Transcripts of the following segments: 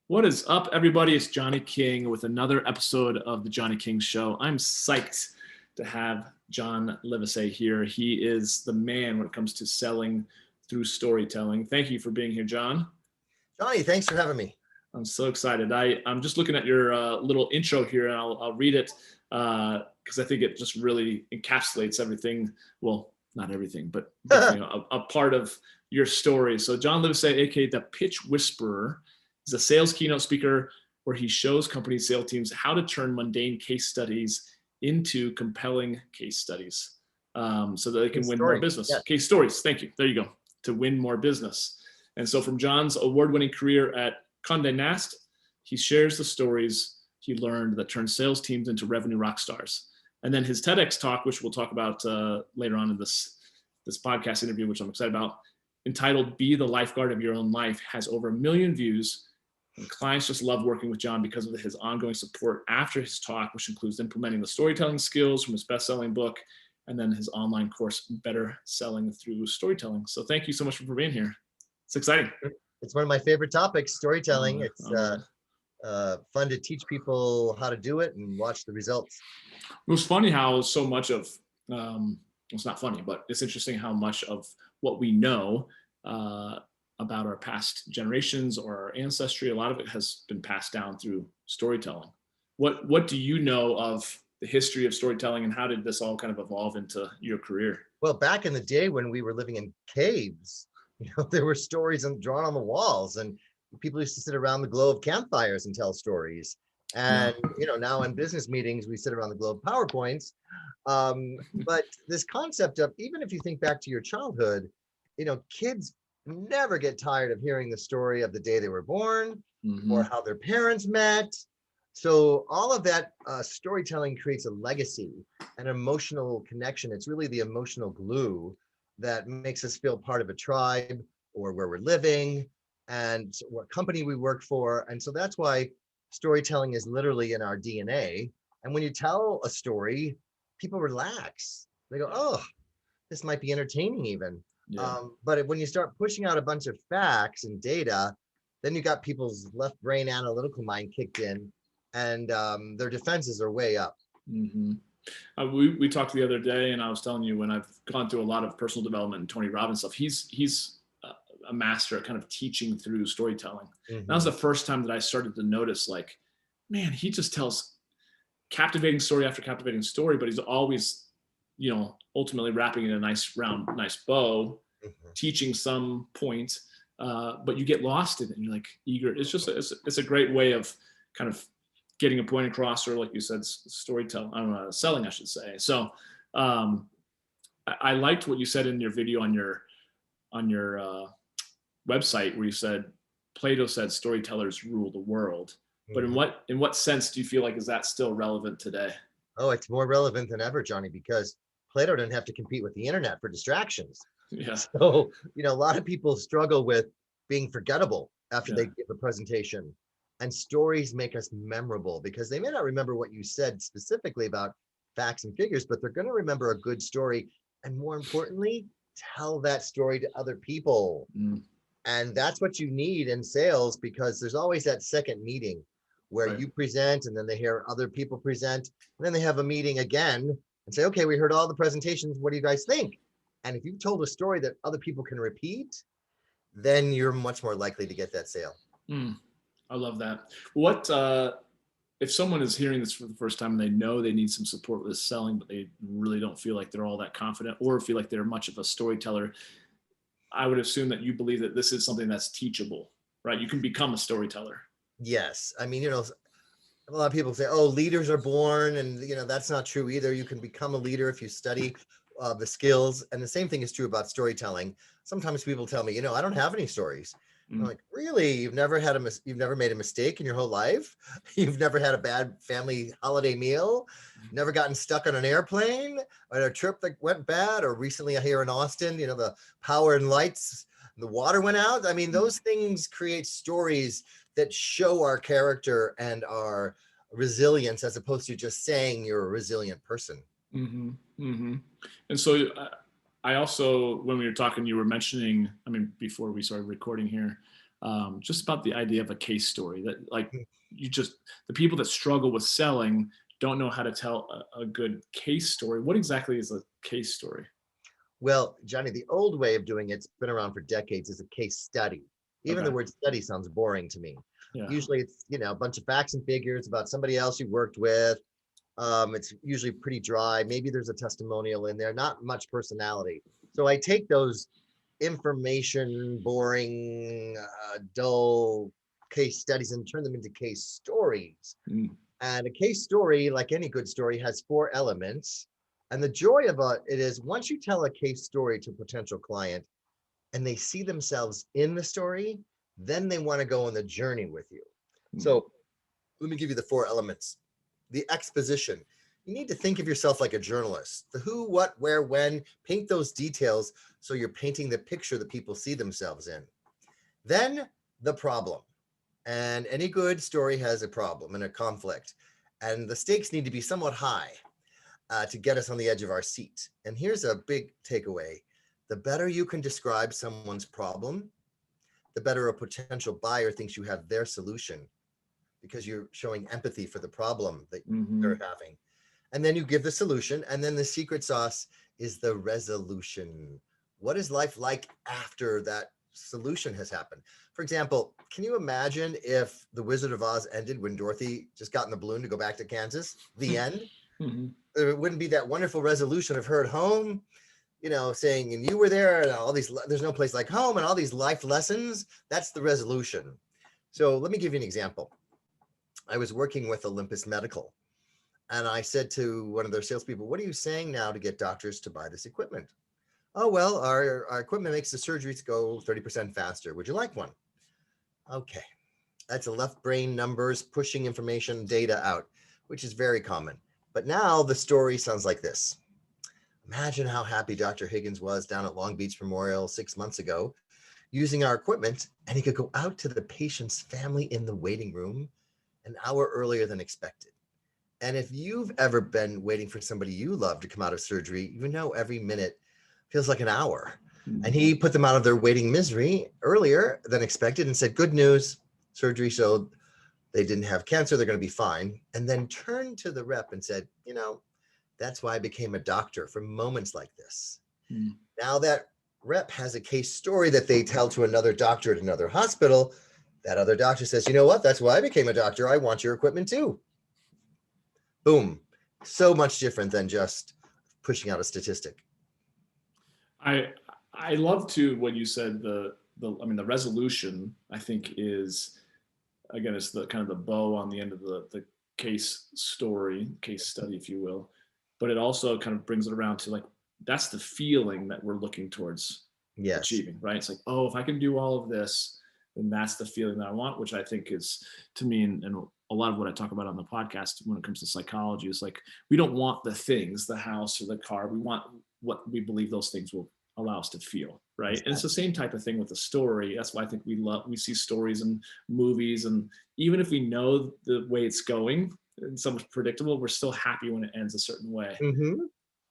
What is up, everybody? It's Johnny King with another episode of the Johnny King Show. I'm psyched to have John Livesay here. He is the man when it comes to selling through storytelling. Thank you for being here, John. Johnny, thanks for having me. I'm so excited. I'm just looking at your little intro here, and I'll read it because I think it just really encapsulates everything. Well, not everything, but definitely a part of your story. So John Livesay, aka the Pitch Whisperer, is a sales keynote speaker where he shows companies, sales teams how to turn mundane case studies into compelling case studies so that they can win more business. Yeah. Case stories. Thank you. There you go. To win more business. And so from John's award-winning career at Conde Nast, he shares the stories he learned that turn sales teams into revenue rock stars. And then his TEDx talk, which we'll talk about later on in this podcast interview, which I'm excited about, entitled Be the Lifeguard of Your Own Life, has over 1 million views. And clients just love working with John because of his ongoing support after his talk, which includes implementing the storytelling skills from his best-selling book, and then his online course, Better Selling Through Storytelling. So thank you so much for being here. It's exciting. It's one of my favorite topics, storytelling. It's fun to teach people how to do it and watch the results. It was funny how so much of, it's not funny, but it's interesting how much of what we know about our past generations or our ancestry, a lot of it has been passed down through storytelling. What do you know of the history of storytelling, and how did this all kind of evolve into your career? Well, back in the day when we were living in caves, there were stories drawn on the walls, and people used to sit around the glow of campfires and tell stories. And now in business meetings, we sit around the glow of PowerPoints. But this concept of, even if you think back to your childhood, kids never get tired of hearing the story of the day they were born, or how their parents met. So all of that storytelling creates a legacy, an emotional connection. It's really the emotional glue that makes us feel part of a tribe, or where we're living, and what company we work for. And so that's why storytelling is literally in our DNA. And when you tell a story, people relax. They go, oh, this might be entertaining even. Yeah. But when you start pushing out a bunch of facts and data, then you got people's left brain analytical mind kicked in, and their defenses are way up. We talked the other day, and I was telling you, when I've gone through a lot of personal development and Tony Robbins stuff, he's a master at kind of teaching through storytelling. That was the first time that I started to notice, like, man, he just tells captivating story after captivating story, but he's always, ultimately wrapping in a nice bow, teaching some point, but you get lost in it and you're like eager. It's just, it's a great way of kind of getting a point across, or like you said, storytelling, selling, I should say. So I liked what you said in your video on your website, where you said Plato said storytellers rule the world. But in what sense do you feel like is that still relevant today? Oh, it's more relevant than ever, Johnny, because Plato didn't have to compete with the internet for distractions. Yeah. So, a lot of people struggle with being forgettable after they give a presentation. And stories make us memorable, because they may not remember what you said specifically about facts and figures, but they're going to remember a good story. And more importantly, tell that story to other people. And that's what you need in sales, because there's always that second meeting where you present, and then they hear other people present, and then they have a meeting again and say, okay, we heard all the presentations. What do you guys think? And if you've told a story that other people can repeat, then you're much more likely to get that sale. I love that. What if someone is hearing this for the first time and they know they need some support with selling, but they really don't feel like they're all that confident, or feel like they're much of a storyteller? I would assume that you believe that this is something that's teachable, right? You can become a storyteller. Yes. I mean, a lot of people say, oh, leaders are born, and that's not true either. You can become a leader if you study the skills. And the same thing is true about storytelling. Sometimes people tell me, I don't have any stories. I'm like, really? You've never made a mistake in your whole life? You've never had a bad family holiday meal? Never gotten stuck on an airplane, or a trip that went bad? Or recently here in Austin, the power and lights, the water went out. I mean, those things create stories that show our character and our resilience, as opposed to just saying you're a resilient person. And so I also, when we were talking, you were mentioning, before we started recording here, just about the idea of a case story that like the people that struggle with selling don't know how to tell a good case story. What exactly is a case story? Well, Johnny, the old way of doing it's been around for decades, is a case study. Even the Okay. word study sounds boring to me. Yeah. Usually it's, a bunch of facts and figures about somebody else you worked with. It's usually pretty dry. Maybe there's a testimonial in there, not much personality. So I take those information, boring, dull case studies and turn them into case stories. Mm. And a case story, like any good story, has 4 elements. And the joy about it is once you tell a case story to a potential client and they see themselves in the story, then they want to go on the journey with you. Mm. So let me give you the 4 elements. The exposition. You need to think of yourself like a journalist. The who, what, where, when, paint those details so you're painting the picture that people see themselves in. Then the problem. And any good story has a problem and a conflict. And the stakes need to be somewhat high to get us on the edge of our seat. And here's a big takeaway. The better you can describe someone's problem, the better a potential buyer thinks you have their solution, because you're showing empathy for the problem that they're having. And then you give the solution. And then the secret sauce is the resolution. What is life like after that solution has happened? For example, can you imagine if The Wizard of Oz ended when Dorothy just got in the balloon to go back to Kansas? The end? There wouldn't be that wonderful resolution of her at home, saying, and you were there, and all these, there's no place like home, and all these life lessons. That's the resolution. So let me give you an example. I was working with Olympus Medical, and I said to one of their salespeople, what are you saying now to get doctors to buy this equipment? Oh, well, our equipment makes the surgeries go 30% faster. Would you like one? Okay. That's a left brain numbers pushing information data out, which is very common. But now the story sounds like this. Imagine how happy Dr. Higgins was down at Long Beach Memorial 6 months ago using our equipment, and he could go out to the patient's family in the waiting room an hour earlier than expected. And if you've ever been waiting for somebody you love to come out of surgery, you know every minute feels like an hour. And he put them out of their waiting misery earlier than expected and said, good news, surgery showed they didn't have cancer, they're going to be fine. And then turned to the rep and said, that's why I became a doctor, for moments like this. Now that rep has a case story that they tell to another doctor at another hospital. That other doctor says, you know what? That's why I became a doctor. I want your equipment too. Boom. So much different than just pushing out a statistic. I love to when you said the resolution, I think, is, again, it's the kind of the bow on the end of the case story, case study, if you will. But it also kind of brings it around to like, that's the feeling that we're looking towards achieving, right? It's like, oh, if I can do all of this, then that's the feeling that I want, which I think is, to me, and a lot of what I talk about on the podcast when it comes to psychology is like, we don't want the things, the house or the car. We want what we believe those things will allow us to feel, right? Exactly. And it's the same type of thing with the story. That's why I think we see stories and movies, and even if we know the way it's going and so much predictable, we're still happy when it ends a certain way.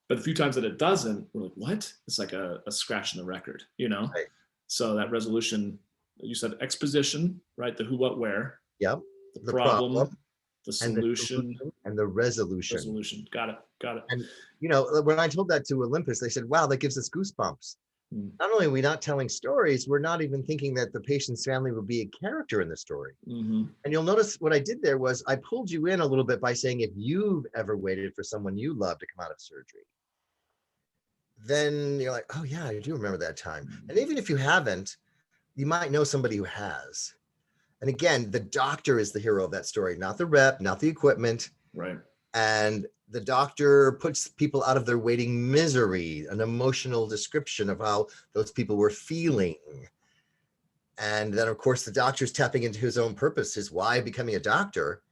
But the few times that it doesn't, we're like, what? It's like a scratch in the record, Right. So that resolution, you said exposition, right? The who, what, where. Yep. The problem, the solution, and the resolution. Got it. And, when I told that to Olympus, they said, wow, that gives us goosebumps. Not only are we not telling stories, we're not even thinking that the patient's family will be a character in the story. And you'll notice what I did there was I pulled you in a little bit by saying, if you've ever waited for someone you love to come out of surgery, then you're like, oh yeah, I do remember that time. And even if you haven't, you might know somebody who has. And again, the doctor is the hero of that story, not the rep, not the equipment. Right. And the doctor puts people out of their waiting misery, an emotional description of how those people were feeling. And then, of course, the doctor's tapping into his own purpose, his why becoming a doctor.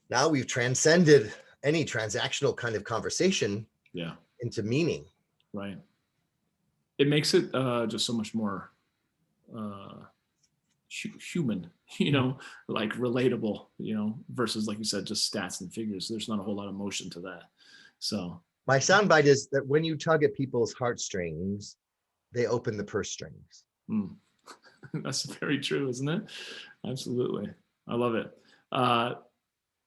Now we've transcended any transactional kind of conversation into meaning. Right. It makes it just so much more human, like relatable, versus, like you said, just stats and figures. There's not a whole lot of emotion to that. So my soundbite is that when you tug at people's heartstrings, they open the purse strings. That's very true, isn't it? Absolutely. I love it.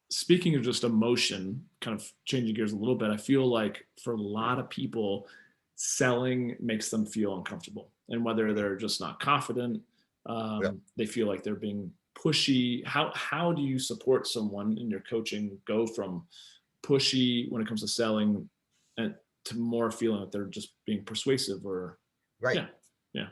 Speaking of just emotion, kind of changing gears a little bit, I feel like for a lot of people, selling makes them feel uncomfortable. And whether they're just not confident, Yeah. they feel like they're being pushy. How do you support someone in your coaching go from pushy when it comes to selling and to more feeling that they're just being persuasive or Right. yeah.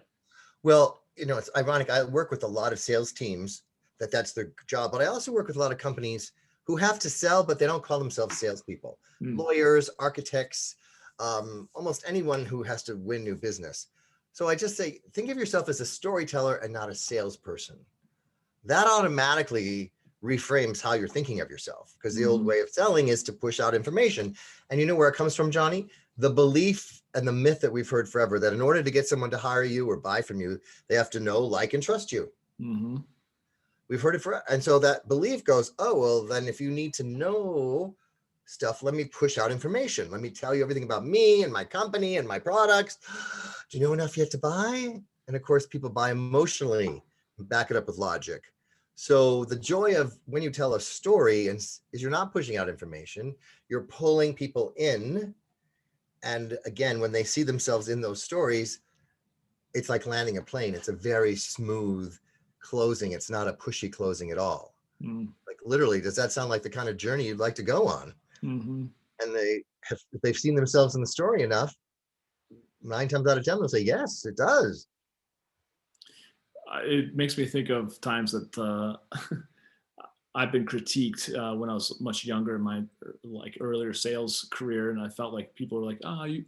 Well, it's ironic. I work with a lot of sales teams that's their job, but I also work with a lot of companies who have to sell, but they don't call themselves salespeople. Lawyers, architects, almost anyone who has to win new business. So I just say, think of yourself as a storyteller and not a salesperson. That automatically reframes how you're thinking of yourself, because the old way of selling is to push out information. And you know where it comes from, Johnny? The belief and the myth that we've heard forever, that in order to get someone to hire you or buy from you, they have to know, like, and trust you. We've heard it forever. And so that belief goes, oh, well, then if you need to know stuff, let me push out information. Let me tell you everything about me and my company and my products. Do you know enough yet to buy? And of course, people buy emotionally, back it up with logic. So the joy of when you tell a story is you're not pushing out information, you're pulling people in. And again, when they see themselves in those stories, it's like landing a plane. It's a very smooth closing. It's not a pushy closing at all. Like, literally, does that sound like the kind of journey you'd like to go on? And if they've seen themselves in the story enough, 9 times out of 10, they'll say, yes, it does. It makes me think of times that I've been critiqued when I was much younger in my like earlier sales career, and I felt like people were like, "Oh, you,"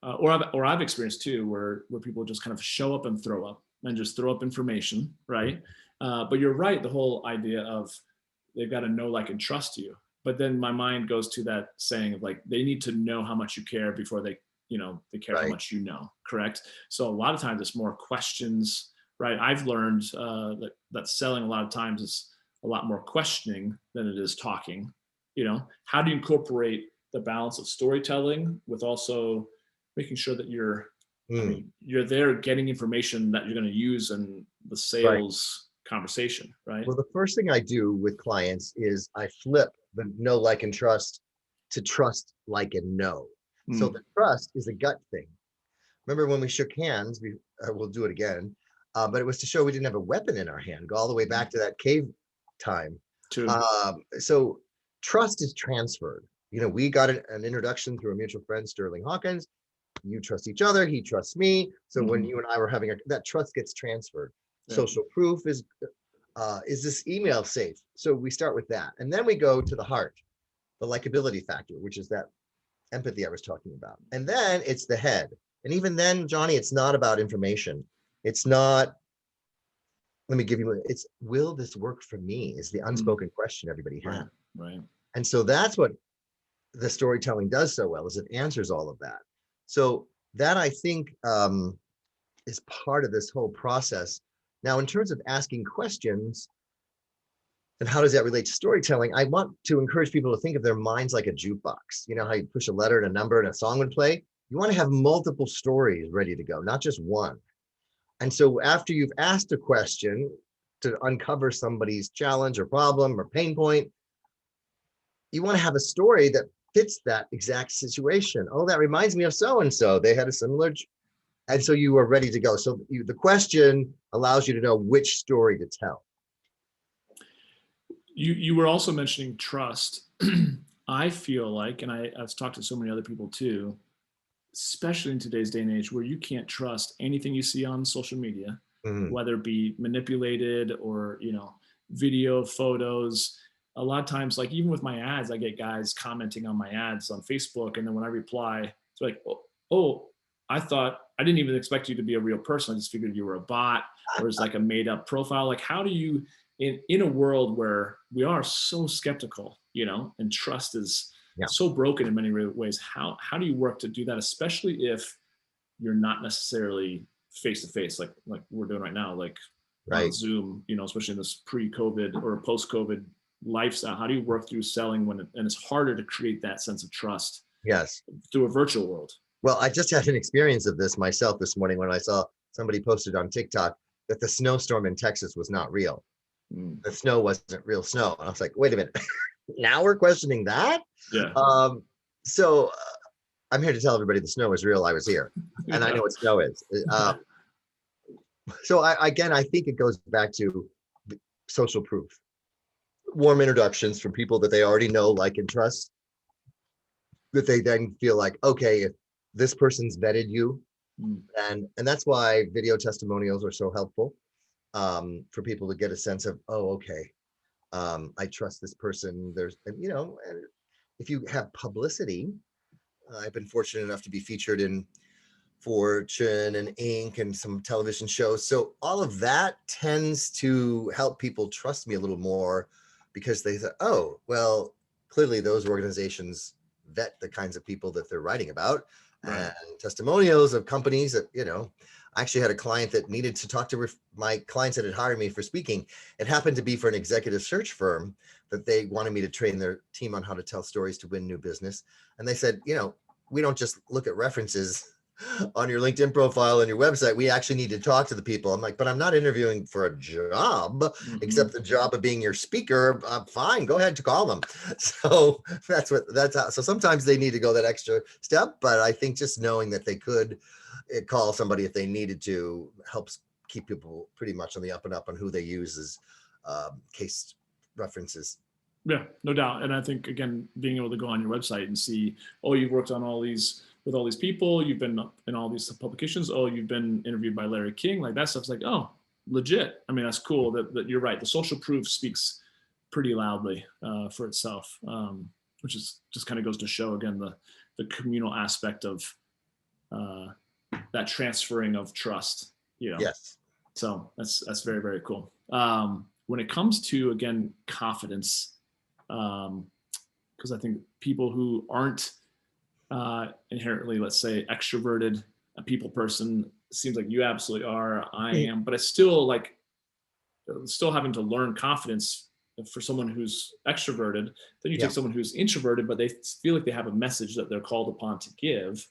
or I've experienced too, where people just kind of show up and throw up and just throw up information, right? But you're right, the whole idea of they've got to know, like, and trust you. But then my mind goes to that saying of like they need to know how much you care before they care how much you know, correct? So a lot of times it's more questions, right? I've learned that selling a lot of times is a lot more questioning than it is talking. How do you incorporate the balance of storytelling with also making sure that you're you're there getting information that you're going to use in the sales conversation, right? Well, the first thing I do with clients is I flip the know, like, and trust to trust, like, and know. So the trust is a gut thing. Remember when we shook hands, we'll do it again, but it was to show we didn't have a weapon in our hand, go all the way back to that cave time. So trust is transferred. We got an introduction through a mutual friend, Sterling Hawkins. You trust each other, he trusts me. So when you and I were having that trust gets transferred. Social proof is this email safe? So we start with that. And then we go to the heart, the likability factor, which is that empathy I was talking about. And then it's the head. And even then, Johnny, it's not about information. It's not, let me give you, it's, will this work for me? Is the unspoken question everybody has. Right. And so that's what the storytelling does so well, is it answers all of that. So that, I think, is part of this whole process. Now, in terms of asking questions, and how does that relate to storytelling? I want to encourage people to think of their minds like a jukebox. You know how you push a letter and a number and a song would play? You want to have multiple stories ready to go, not just one. And so after you've asked a question to uncover somebody's challenge or problem or pain point, you want to have a story that fits that exact situation. Oh, that reminds me of so-and-so. They had a similar, and so you are ready to go. So the question allows you to know which story to tell. You were also mentioning trust. I feel like, and I've talked to so many other people too, especially in today's day and age where you can't trust anything you see on social media, whether it be manipulated or, video, photos. A lot of times, like even with my ads, I get guys commenting on my ads on Facebook. And then when I reply, it's like, oh, I didn't even expect you to be a real person. I just figured you were a bot or it's like a made up profile. Like, how do you, in a world where we are so skeptical, and trust is so broken in many ways, how do you work to do that, especially if you're not necessarily face to face, like we're doing right now, like on Zoom, especially in this pre-COVID or post-COVID lifestyle? How do you work through selling and it's harder to create that sense of trust through a virtual world? Well, I just had an experience of this myself this morning when I saw somebody posted on TikTok. that the snowstorm in Texas was not real. Mm. The snow wasn't real snow. And I was like, wait a minute, now we're questioning that? Yeah. So I'm here to tell everybody the snow is real. I was here, and I know what snow is. So again, I think it goes back to social proof. Warm introductions from people that they already know, like, and trust, that they then feel like, okay, if this person's vetted you, and that's why video testimonials are so helpful, for people to get a sense of, oh, okay, I trust this person. There's, you know, and if you have publicity, I've been fortunate enough to be featured in Fortune and Inc. and some television shows. So all of that tends to help people trust me a little more, because they thought, oh, well, clearly those organizations vet the kinds of people that they're writing about. Right. And testimonials of companies that, you know, I actually had a client that needed to talk to my clients that had hired me for speaking. It happened to be for an executive search firm that they wanted me to train their team on how to tell stories to win new business. And they said, you know, we don't just look at references on your LinkedIn profile and your website. We actually need to talk to the people. I'm like, but I'm not interviewing for a job, except the job of being your speaker. Fine, go ahead to call them. So that's how. So sometimes they need to go that extra step, but I think just knowing that they could call somebody if they needed to helps keep people pretty much on the up and up on who they use as case references. Yeah, no doubt. And I think, again, being able to go on your website and see, oh, you've worked on all these with all these people, you've been in all these publications, oh, you've been interviewed by Larry King, like that stuff's like, oh, legit. I mean, that's cool that you're right. The social proof speaks pretty loudly for itself, which is just kind of goes to show, again, the communal aspect of that transferring of trust, you know? Yes. So that's very, very cool. When it comes to, again, confidence, because I think people who aren't inherently, let's say, extroverted, a people person, seems like you absolutely are, I am, but it's still like, still having to learn confidence for someone who's extroverted. Then you take someone who's introverted, but they feel like they have a message that they're called upon to give.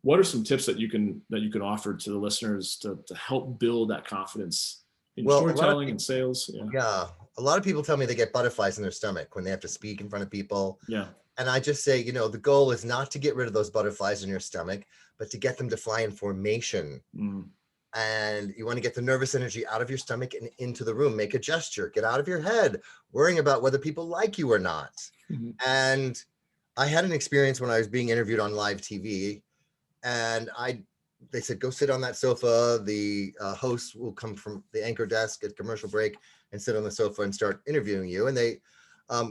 What are some tips that you can offer to the listeners to help build that confidence in storytelling and sales? Yeah, a lot of people tell me they get butterflies in their stomach when they have to speak in front of people. Yeah. And I just say, you know, the goal is not to get rid of those butterflies in your stomach, but to get them to fly in formation. And you want to get the nervous energy out of your stomach and into the room. Make a gesture, get out of your head, worrying about whether people like you or not. And I had an experience when I was being interviewed on live TV, and they said, go sit on that sofa. The host will come from the anchor desk at commercial break and sit on the sofa and start interviewing you. And they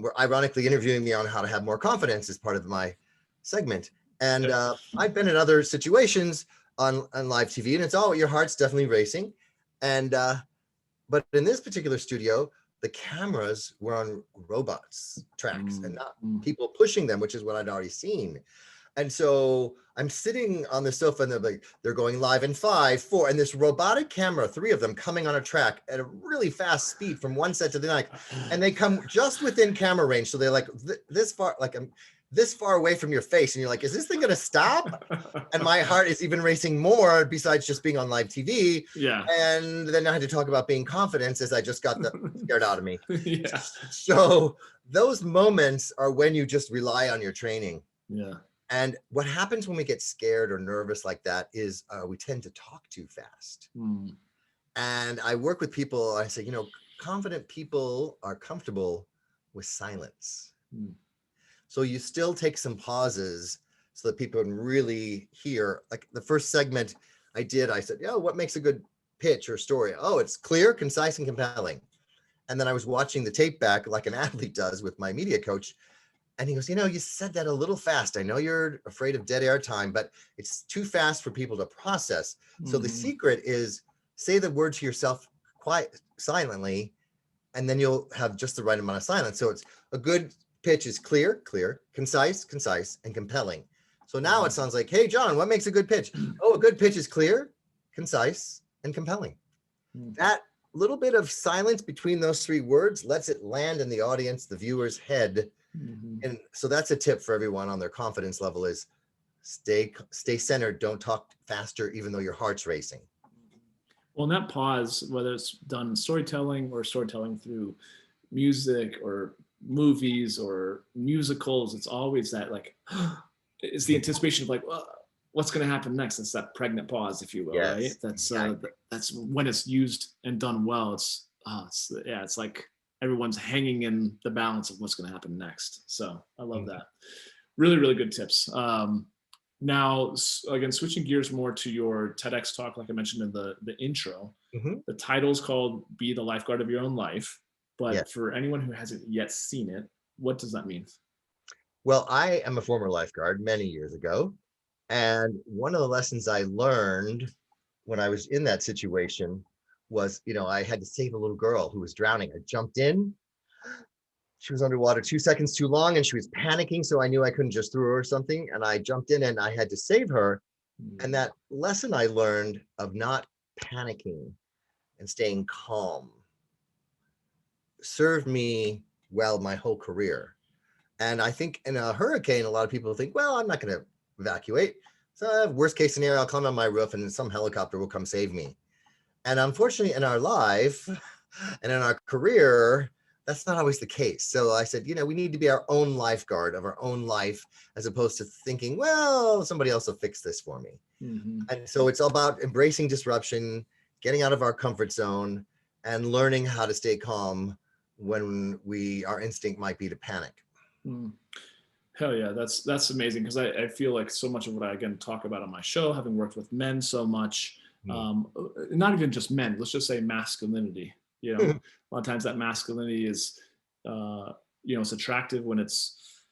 were ironically interviewing me on how to have more confidence as part of my segment. And I've been in other situations on live TV, and it's all, your heart's definitely racing. And but in this particular studio, the cameras were on robots tracks and not people pushing them, which is what I'd already seen. And so I'm sitting on the sofa, and they're going live in 5, 4, and this robotic camera, 3 of them coming on a track at a really fast speed from one set to the next, and they come just within camera range. So they're like this far, like I'm this far away from your face, and you're like, is this thing gonna stop? And my heart is even racing more, besides just being on live TV. Yeah. And then I had to talk about being confident, as I just got scared out of me. Yeah. So those moments are when you just rely on your training. Yeah. And what happens when we get scared or nervous like that is we tend to talk too fast. And I work with people, I say, you know, confident people are comfortable with silence. So you still take some pauses so that people can really hear. Like the first segment I did, I said, what makes a good pitch or story? Oh, it's clear, concise, and compelling. And then I was watching the tape back like an athlete does with my media coach. And he goes, you know, you said that a little fast. I know you're afraid of dead air time, but it's too fast for people to process. So the secret is say the word to yourself quiet, silently, and then you'll have just the right amount of silence. So it's a good pitch is clear, concise, and compelling. So now it sounds like, hey, John, what makes a good pitch? Oh, a good pitch is clear, concise, and compelling. That little bit of silence between those 3 words lets it land in the audience, the viewer's head. And so that's a tip for everyone on their confidence level is stay centered. Don't talk faster, even though your heart's racing. Well, in that pause, whether it's done storytelling or storytelling through music or movies or musicals, it's always that like, it's the anticipation of like, well, what's going to happen next? It's that pregnant pause, if you will, right? Yes, exactly. That's when it's used and done well. Yeah, it's like everyone's hanging in the balance of what's going to happen next. So I love Mhm. that. Really, really good tips. Now, again, switching gears more to your TEDx talk, like I mentioned in the intro, Mhm. the title is called "Be the Lifeguard of Your Own Life." Yeah. But for anyone who hasn't yet seen it, what does that mean? Well, I am a former lifeguard many years ago. And one of the lessons I learned when I was in that situation was, I had to save a little girl who was drowning. I jumped in. She was underwater 2 seconds too long and she was panicking. So I knew I couldn't just throw her or something. And I jumped in and I had to save her. And Mm, that lesson I learned of not panicking and staying calm served me well my whole career. And I think in a hurricane, a lot of people think, well, I'm not going to evacuate. So worst case scenario, I'll climb on my roof and some helicopter will come save me. And unfortunately, in our life and in our career, that's not always the case. So I said, we need to be our own lifeguard of our own life, as opposed to thinking, well, somebody else will fix this for me. mhm. And so it's all about embracing disruption, getting out of our comfort zone, and learning how to stay calm when our instinct might be to panic. Mm. Hell yeah, that's amazing because I feel like so much of what I again talk about on my show, having worked with men so much, Mm. not even just men, let's just say masculinity. You know, a lot of times that masculinity is, it's attractive when it's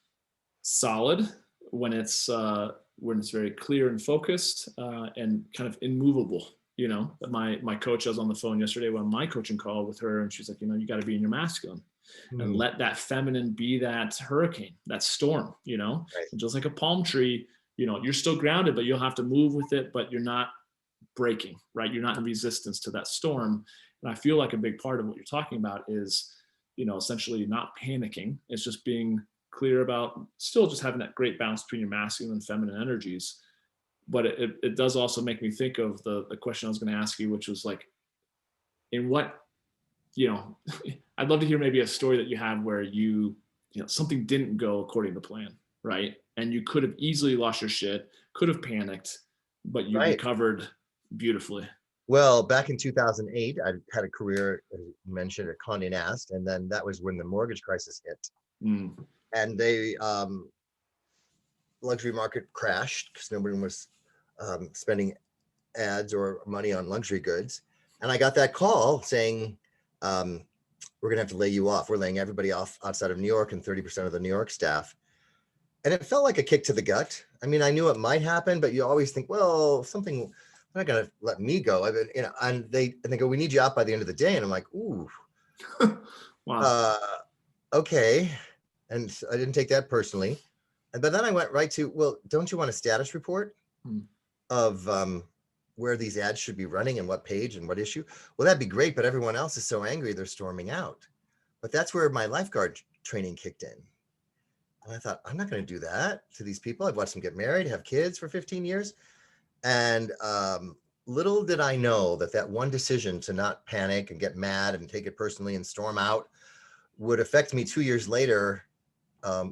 solid, when it's very clear and focused, and kind of immovable. My coach, I was on the phone yesterday on my coaching call with her, and she's like, you got to be in your masculine and Mm. let that feminine be that hurricane, that storm, Right. and just like a palm tree, you're still grounded, but you'll have to move with it, but you're not breaking, right? You're not in resistance to that storm. And I feel like a big part of what you're talking about is, essentially not panicking. It's just being clear about still just having that great balance between your masculine and feminine energies. But it does also make me think of the question I was going to ask you, which was like, in what, you know, I'd love to hear maybe a story that you had where something didn't go according to plan, right? And you could have easily lost your shit, could have panicked, but you Right. recovered beautifully. Well, back in 2008, I had a career, as you mentioned, at Conde Nast, and then that was when the mortgage crisis hit, Mm, and the luxury market crashed because nobody was spending ads or money on luxury goods. And I got that call saying, we're going to have to lay you off. We're laying everybody off outside of New York and 30% of the New York staff. And it felt like a kick to the gut. I mean, I knew it might happen, but you always think, well, they're not going to let me go. I mean, and they go, we need you out by the end of the day. And I'm like, ooh, wow. uh, okay. And so I didn't take that personally. But then I went right to, well, don't you want a status report Mm, of where these ads should be running and what page and what issue? Well, that'd be great, but everyone else is so angry they're storming out. But that's where my lifeguard training kicked in. And I thought, I'm not going to do that to these people. I've watched them get married, have kids for 15 years. And little did I know that one decision to not panic and get mad and take it personally and storm out would affect me 2 years later,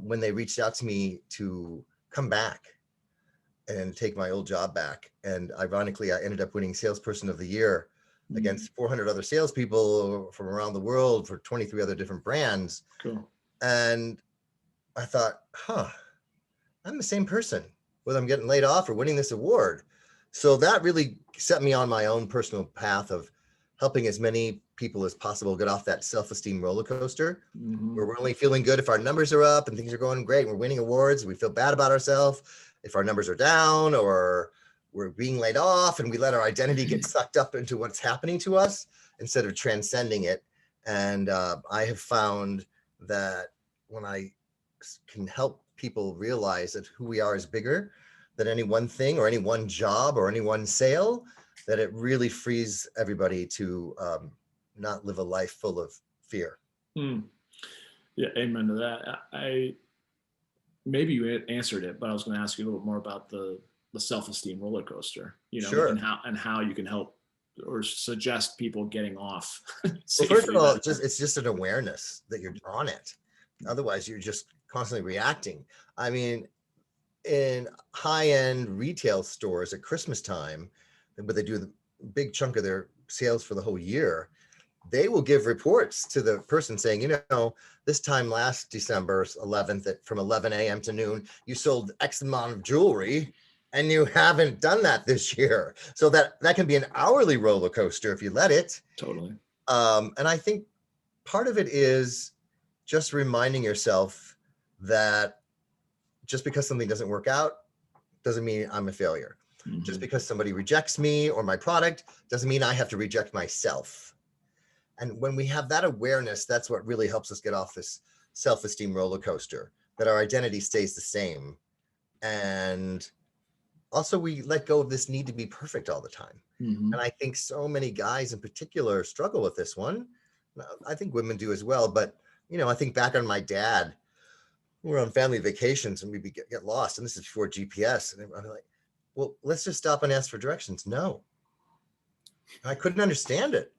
when they reached out to me to come back and take my old job back. And ironically, I ended up winning Salesperson of the Year mm, against 400 other salespeople from around the world for 23 other different brands. cool. And I thought, I'm the same person, whether I'm getting laid off or winning this award. So that really set me on my own personal path of helping as many people as possible get off that self-esteem roller coaster, Hmm. where we're only feeling good if our numbers are up and things are going great and we're winning awards. We feel bad about ourselves if our numbers are down or we're being laid off, and we let our identity get sucked up into what's happening to us instead of transcending it. And I have found that when I can help people realize that who we are is bigger than any one thing or any one job or any one sale, that it really frees everybody to not live a life full of fear. Mm. Yeah, amen to that. I maybe you answered it, but I was going to ask you a little bit more about the self-esteem roller coaster, Sure. and how you can help suggest people getting off Well, safely? first of all, it's just an awareness that you're on it. Otherwise, you're just constantly reacting. I mean, in high-end retail stores at Christmas time, but they do the big chunk of their sales for the whole year, they will give reports to the person saying, you know, this time last December 11th from 11 a.m. to noon, you sold X amount of jewelry and you haven't done that this year. So that can be an hourly roller coaster if you let it. Totally. And I think part of it is just reminding yourself that just because something doesn't work out doesn't mean I'm a failure. Mm-hmm. Just because somebody rejects me or my product doesn't mean I have to reject myself. And when we have that awareness, that's what really helps us get off this self-esteem roller coaster, that our identity stays the same. And also we let go of this need to be perfect all the time. Mm-hmm. And I think so many guys in particular struggle with this one. I think women do as well. But, you know, I think back on my dad, we're on family vacations and we get lost. And this is before GPS. And I'm like, well, let's just stop and ask for directions. No, I couldn't understand it.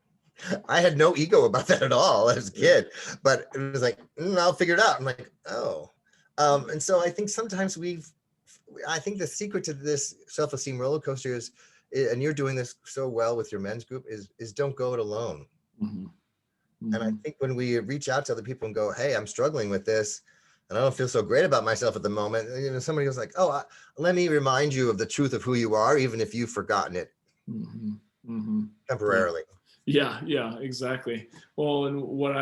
I had no ego about that at all as a kid, but it was like, I'll figure it out. I'm like, oh. And so I think sometimes I think the secret to this self-esteem roller coaster is, and you're doing this so well with your men's group, is don't go it alone. Mm-hmm. Mm-hmm. And I think when we reach out to other people and go, hey, I'm struggling with this, and I don't feel so great about myself at the moment, you know, somebody goes like, oh, let me remind you of the truth of who you are, even if you've forgotten it Mm-hmm. Mm-hmm. temporarily. Yeah, exactly. Well, and what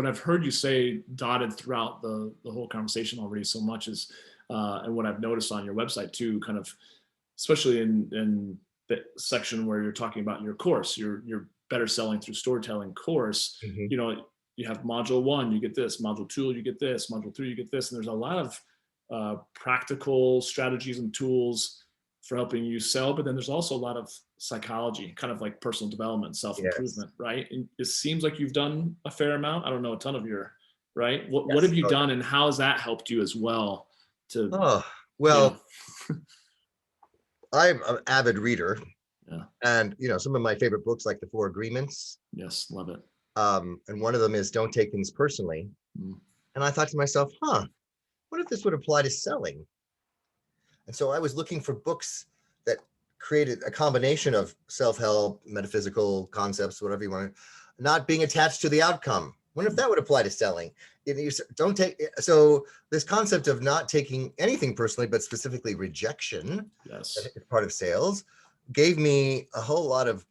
I've heard you say dotted throughout the whole conversation already so much is, and what I've noticed on your website too, kind of, especially in the section where you're talking about your course, your better selling through storytelling course, Mm-hmm. you know, you have module 1, you get this, module 2, you get this, module 3, you get this. And there's a lot of practical strategies and tools for helping you sell, but then there's also a lot of psychology, kind of like personal development, self-improvement, yes. Right? And it seems like you've done a fair amount. I don't know a ton of your, right? What have you done, and how has that helped you as well to, well, I'm an avid reader. Yeah. And, you know, some of my favorite books, like The 4 Agreements. Yes, love it. And one of them is Don't Take Things Personally. Mm. And I thought to myself, what if this would apply to selling? And so I was looking for books that created a combination of self-help, metaphysical concepts, whatever you want, not being attached to the outcome. What if that would apply to selling? So this concept of not taking anything personally, but specifically rejection, yes, as part of sales, gave me a whole lot of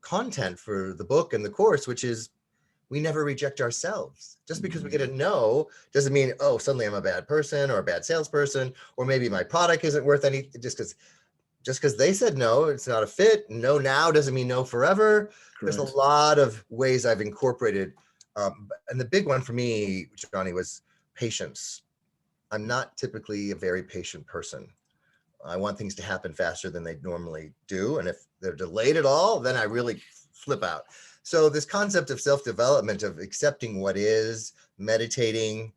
content for the book and the course, which is we never reject ourselves. Just because we get a no doesn't mean, oh, suddenly I'm a bad person or a bad salesperson, or maybe my product isn't worth anything. Just because they said no, it's not a fit. No now doesn't mean no forever. Correct. There's a lot of ways I've incorporated. And the big one for me, Johnny, was patience. I'm not typically a very patient person. I want things to happen faster than they normally do. And if they're delayed at all, then I really flip out. So this concept of self-development, of accepting what is, meditating,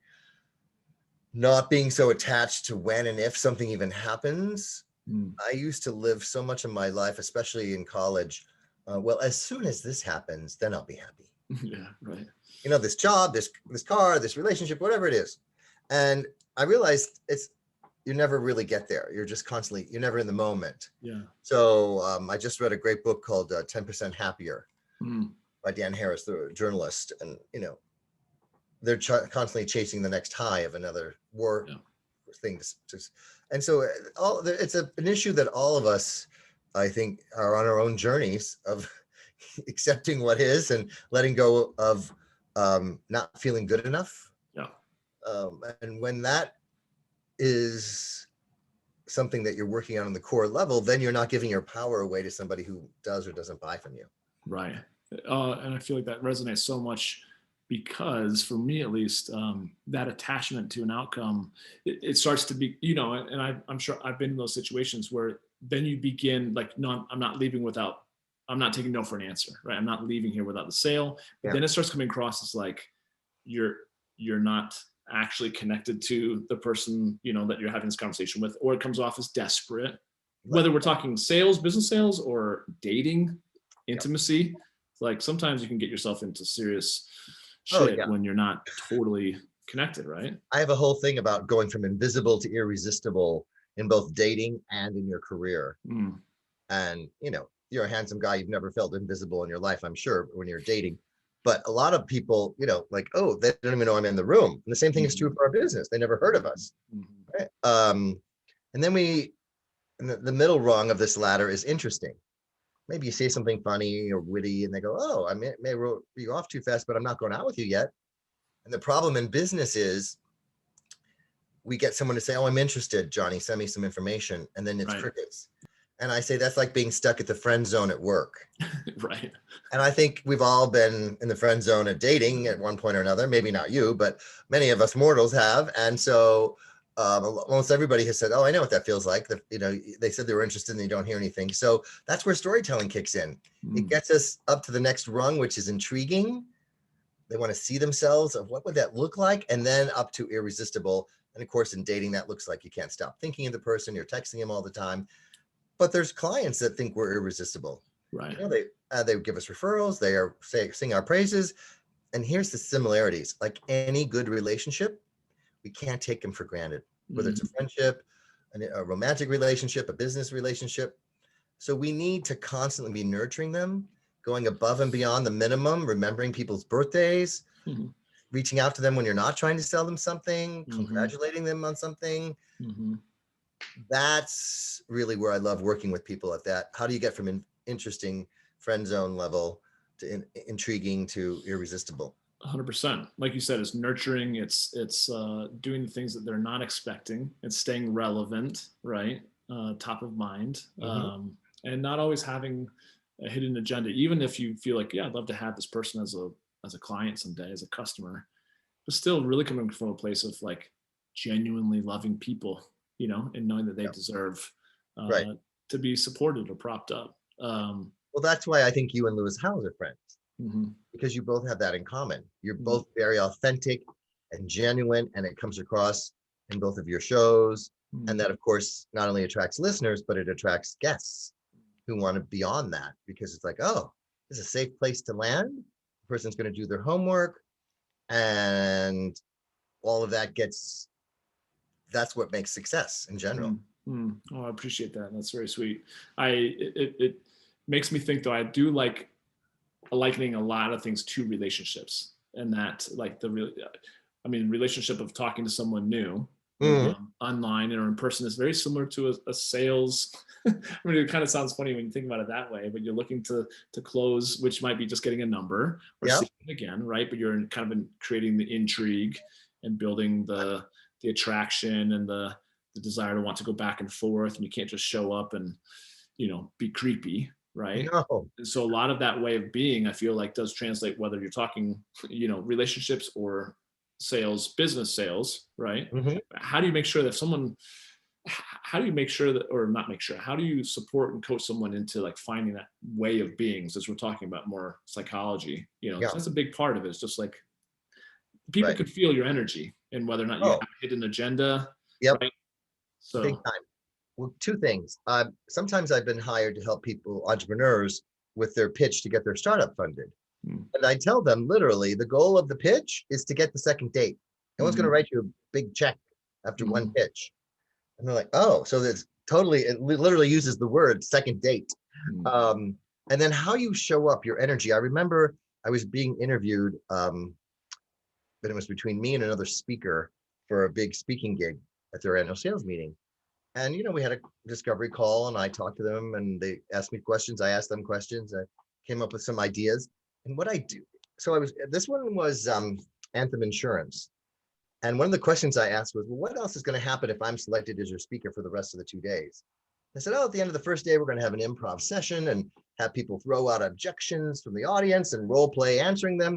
not being so attached to when and if something even happens. I used to live so much of my life, especially in college. Well, as soon as this happens, then I'll be happy. Yeah, right. You know, this job, this car, this relationship, whatever it is. And I realized you never really get there. You're just constantly, you're never in the moment. Yeah. So I just read a great book called 10% Happier by Dan Harris, the journalist. And, you know, they're constantly chasing the next high of another war thing. And so it's an issue that all of us, I think, are on our own journeys of accepting what is and letting go of not feeling good enough. Yeah. And when that is something that you're working on the core level, then you're not giving your power away to somebody who does or doesn't buy from you. Right. And I feel like that resonates so much because for me, at least, that attachment to an outcome, it starts to be, you know, and I'm sure I've been in those situations where then you begin like, no, I'm not leaving without, I'm not taking no for an answer, right? I'm not leaving here without the sale. But then it starts coming across as like, you're not actually connected to the person, you know, that you're having this conversation with, or it comes off as desperate, whether we're talking sales, business sales, or dating, intimacy, like sometimes you can get yourself into serious Oh shit yeah. when you're not totally connected, right? I have a whole thing about going from invisible to irresistible in both dating and in your career. Mm. And, you're a handsome guy. You've never felt invisible in your life, I'm sure, when you're dating. But a lot of people, like, oh, they don't even know I'm in the room. And the same thing is true for our business. They never heard of us. Mm-hmm. Right? And then the middle rung of this ladder is interesting. Maybe you say something funny or witty and they go, oh, I may roll you off too fast, but I'm not going out with you yet. And the problem in business is we get someone to say, oh, I'm interested, Johnny, send me some information. And then it's crickets. And I say, that's like being stuck at the friend zone at work. Right. And I think we've all been in the friend zone at dating at one point or another. Maybe not you, but many of us mortals have. And so almost everybody has said, oh, I know what that feels like. They said they were interested and you don't hear anything. So that's where storytelling kicks in. It gets us up to the next rung, which is intriguing. They want to see themselves of what would that look like, and then up to irresistible. And of course, in dating, that looks like you can't stop thinking of the person. You're texting him all the time. But there's clients that think we're irresistible. Right. They give us referrals. They are sing our praises. And here's the similarities. Like any good relationship, we can't take them for granted. Whether it's a friendship, a romantic relationship, a business relationship. So we need to constantly be nurturing them, going above and beyond the minimum, remembering people's birthdays, reaching out to them when you're not trying to sell them something, congratulating them on something. That's really where I love working with people at that. How do you get from interesting friend zone level to intriguing to irresistible? 100%. Like you said, it's nurturing. It's doing the things that they're not expecting. It's staying relevant, right? Top of mind, and not always having a hidden agenda. Even if you feel like, yeah, I'd love to have this person as a client someday, as a customer, but still really coming from a place of like genuinely loving people, and knowing that they deserve to be supported or propped up. Well, that's why I think you and Lewis Howes are friends, because you both have that in common. You're both very authentic and genuine, and it comes across in both of your shows. And that, of course, not only attracts listeners, but it attracts guests who want to be on that, because it's like, oh, this is a safe place to land. The person's going to do their homework, and all of that that's what makes success in general. Oh, I appreciate that. That's very sweet. It makes me think, though, I do like likening a lot of things to relationships, and that like relationship of talking to someone new online or in person is very similar to a sales. I mean, it kind of sounds funny when you think about it that way, but you're looking to close, which might be just getting a number or seeing it again, right? But you're kind of creating the intrigue and building the attraction and the desire to want to go back and forth, and you can't just show up and be creepy, right? No. And so a lot of that way of being, I feel like, does translate whether you're talking relationships or sales, business sales, right? How do you make sure that how do you support and coach someone into like finding that way of being, since we're talking about more psychology, that's a big part of it. It's just like people could feel your energy and whether or not you have a hidden agenda. Right? So big time. Well, two things. Sometimes I've been hired to help entrepreneurs with their pitch to get their startup funded. And I tell them literally the goal of the pitch is to get the second date. No one's going to write you a big check after one pitch. And they're like, oh, so it literally uses the word second date. And then how you show up, your energy. I remember I was being interviewed, but it was between me and another speaker for a big speaking gig at their annual sales meeting. And, we had a discovery call and I talked to them and they asked me questions. I asked them questions. I came up with some ideas. And what I do, this one was Anthem Insurance. And one of the questions I asked was, well, what else is going to happen if I'm selected as your speaker for the rest of the 2 days? I said, at the end of the first day, we're going to have an improv session and have people throw out objections from the audience and role play answering them.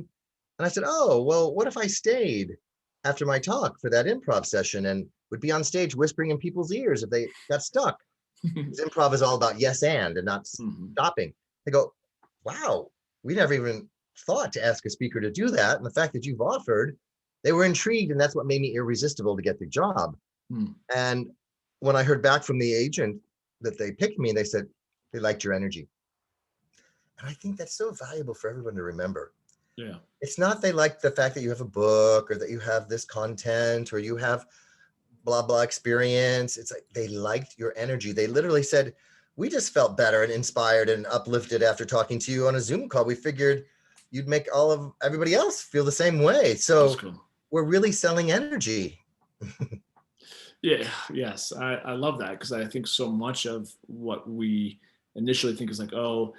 And I said, oh, well, what if I stayed after my talk for that improv session and would be on stage whispering in people's ears if they got stuck? Because improv is all about yes and not stopping. They go, wow, we never even thought to ask a speaker to do that. And the fact that you've offered, they were intrigued. And that's what made me irresistible to get the job. And when I heard back from the agent, that they picked me, and they said they liked your energy. And I think that's so valuable for everyone to remember. Yeah. It's not they like the fact that you have a book or that you have this content or you have blah, blah experience. It's like they liked your energy. They literally said, we just felt better and inspired and uplifted after talking to you on a Zoom call. We figured you'd make all of everybody else feel the same way. So Cool. we're really selling energy. Yeah. Yes. I love that, because I think so much of what we initially think is like, oh,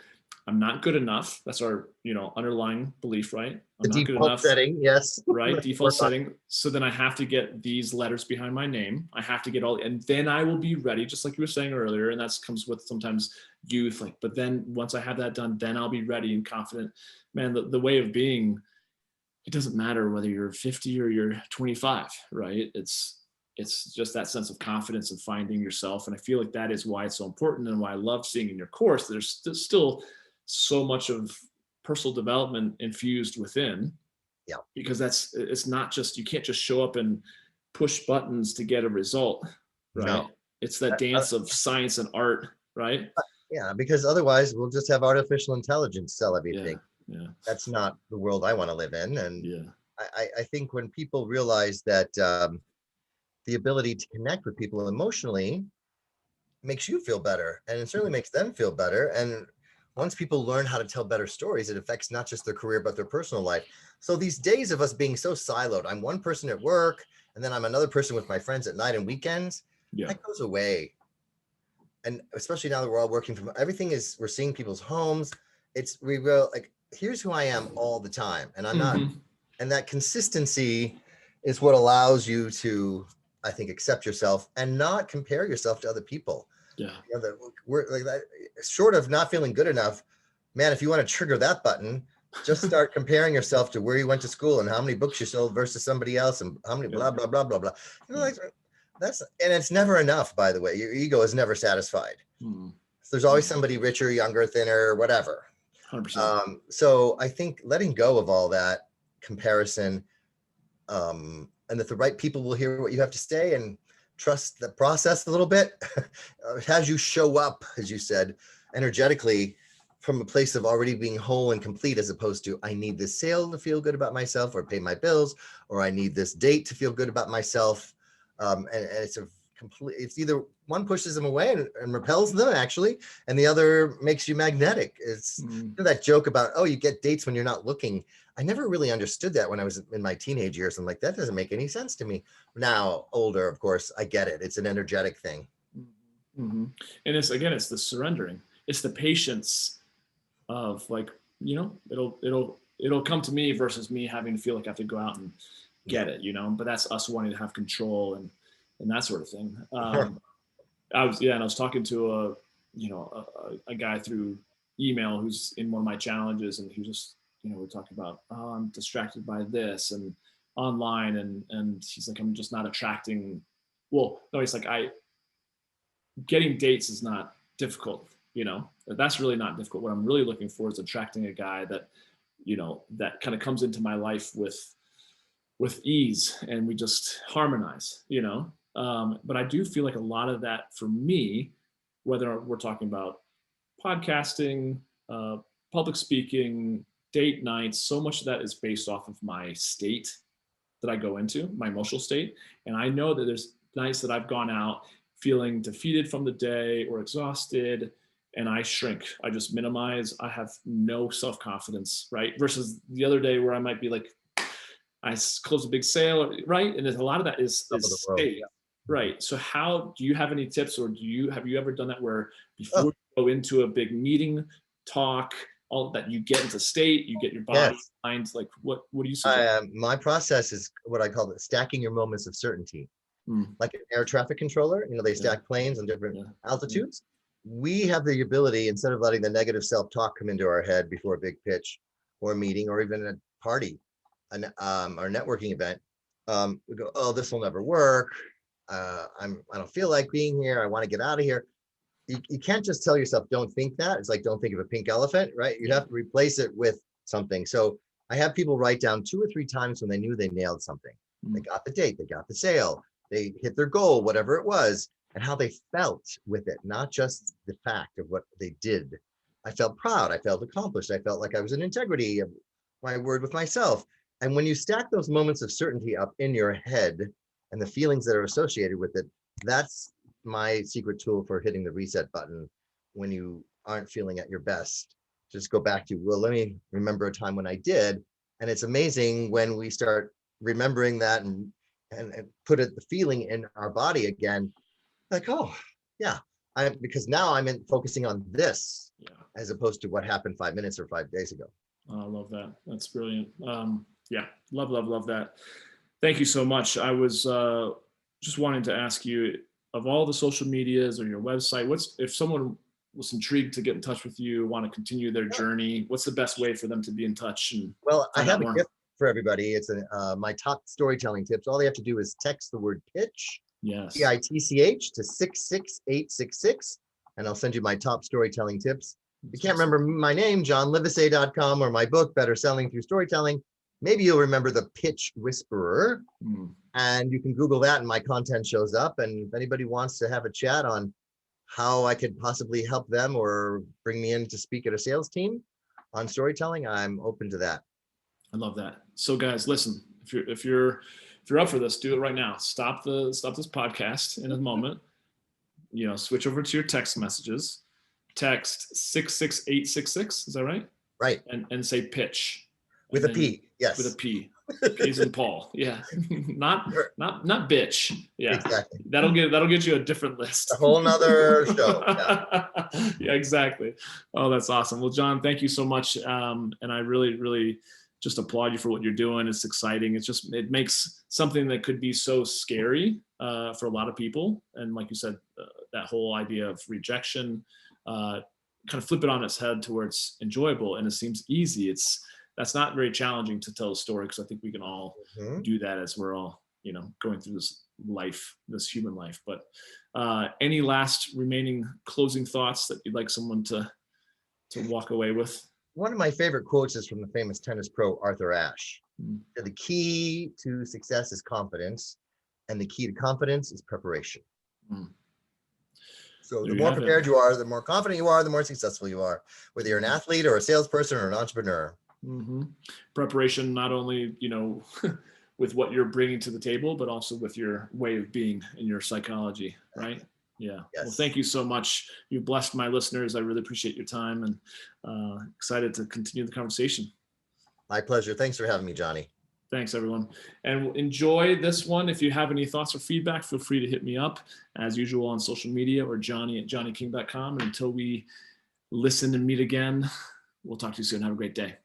I'm not good enough. That's our, underlying belief, right? The I'm not good default enough. setting, yes. Right? Default setting. So then I have to get these letters behind my name. I have to get all, and then I will be ready, just like you were saying earlier. And that comes with sometimes youth. Like, but then once I have that done, then I'll be ready and confident. Man, the way of being, it doesn't matter whether you're 50 or you're 25, right? It's just that sense of confidence and finding yourself. And I feel like that is why it's so important, and why I love seeing in your course, there's still so much of personal development infused within. Yeah. Because it's not just, you can't just show up and push buttons to get a result, right? No. It's that dance of science and art, right? Yeah, because otherwise we'll just have artificial intelligence sell everything. Yeah. That's not the world I want to live in. And Yeah. I think when people realize that the ability to connect with people emotionally makes you feel better, and it certainly makes them feel better. And once people learn how to tell better stories, it affects not just their career, but their personal life. So these days of us being so siloed, I'm one person at work, and then I'm another person with my friends at night and weekends, that goes away. And especially now that we're all working from, everything is, we're seeing people's homes. We will like, here's who I am all the time. And I'm not, and that consistency is what allows you to, I think, accept yourself and not compare yourself to other people. Yeah. We're like that, short of not feeling good enough, man, if you want to trigger that button, just start comparing yourself to where you went to school and how many books you sold versus somebody else and how many blah, blah, blah, blah, blah. Like, and it's never enough, by the way. Your ego is never satisfied. So there's always somebody richer, younger, thinner, whatever. 100%. So I think letting go of all that comparison, and that the right people will hear what you have to say, and trust the process a little bit, as you show up, as you said, energetically from a place of already being whole and complete, as opposed to, I need this sale to feel good about myself or pay my bills, or I need this date to feel good about myself. And it's a complete, it's either one pushes them away and repels them actually, and the other makes you magnetic. It's that joke about, oh, you get dates when you're not looking. I never really understood that when I was in my teenage years. I'm like, that doesn't make any sense to me. Now, older, of course, I get it. It's an energetic thing. And it's the surrendering. It's the patience of like, it'll come to me versus me having to feel like I have to go out and get it, but that's us wanting to have control and that sort of thing. I was talking to a guy through email who's in one of my challenges, and he was just, we're talking about, oh, I'm distracted by this and online, and he's like, I'm just not attracting. Well, no, he's like, getting dates is not difficult, that's really not difficult. What I'm really looking for is attracting a guy that, that kind of comes into my life with ease, and we just harmonize, but I do feel like a lot of that for me, whether we're talking about podcasting, public speaking, date nights, so much of that is based off of my state that I go into, my emotional state. And I know that there's nights that I've gone out feeling defeated from the day or exhausted, and I shrink. I just minimize. I have no self-confidence, right? Versus the other day where I might be like, I close a big sale, right? And there's a lot of that is state, right? So how, do you have any tips, or have you ever done that where before you go into a big meeting, talk, all that, you get into state, you get your body, mind, like what do you suggest? My process is what I call stacking your moments of certainty. Like an air traffic controller, they stack planes on different altitudes. We have the ability, instead of letting the negative self-talk come into our head before a big pitch or a meeting or even a party, or networking event, we go, oh, this will never work. I don't feel like being here. I want to get out of here. You can't just tell yourself, don't think that. It's like, don't think of a pink elephant, right? You have to replace it with something. So I have people write down 2 or 3 times when they knew they nailed something. They got the date, they got the sale, they hit their goal, whatever it was. and how they felt with it, not just the fact of what they did. I felt proud, I felt accomplished, I felt like I was in integrity of my word with myself. And when you stack those moments of certainty up in your head and the feelings that are associated with it, that's my secret tool for hitting the reset button when you aren't feeling at your best. Just go back to, well, let me remember a time when I did. And it's amazing when we start remembering that and put it, the feeling in our body again, like, oh, yeah, because now I'm focusing on this as opposed to what happened 5 minutes or 5 days ago. I love that. That's brilliant. Yeah, love that. Thank you so much. I was just wanting to ask you, of all the social medias or your website, if someone was intrigued to get in touch with you, want to continue their journey, what's the best way for them to be in touch? And well, I have a gift for everybody. It's my top storytelling tips. All they have to do is text the word pitch, yes, PITCH, to 66866, and I'll send you my top storytelling tips. If you can't remember my name, johnlivesay.com, or my book, Better Selling Through Storytelling, maybe you'll remember the Pitch Whisperer. And you can Google that and my content shows up. And if anybody wants to have a chat on how I could possibly help them or bring me in to speak at a sales team on storytelling, I'm open to that. I love that. So guys, listen, if you're up for this, do it right now. Stop this podcast in a moment. Switch over to your text messages. Text 66866. Is that right? Right. And say pitch. With a P. Yes. With a P. P's and Paul. Yeah. not bitch. Yeah. Exactly. That'll get you a different list. A whole nother show. Yeah, exactly. Oh, that's awesome. Well, John, thank you so much. And I really, really just applaud you for what you're doing. It's exciting. It makes something that could be so scary for a lot of people. And like you said, that whole idea of rejection, kind of flip it on its head to where it's enjoyable and it seems easy. That's not very challenging to tell a story, because I think we can all do that as we're all, going through this human life. But any last remaining closing thoughts that you'd like someone to walk away with? One of my favorite quotes is from the famous tennis pro, Arthur Ashe. The key to success is confidence, and the key to confidence is preparation. So the more prepared you are, the more confident you are, the more successful you are, whether you're an athlete or a salesperson or an entrepreneur. Preparation, not only, with what you're bringing to the table, but also with your way of being and your psychology, right? Yeah. Yes. Well, thank you so much. You blessed my listeners. I really appreciate your time, and excited to continue the conversation. My pleasure. Thanks for having me, Johnny. Thanks, everyone. And enjoy this one. If you have any thoughts or feedback, feel free to hit me up as usual on social media, or johnny@johnnyking.com. And until we listen and meet again, we'll talk to you soon. Have a great day.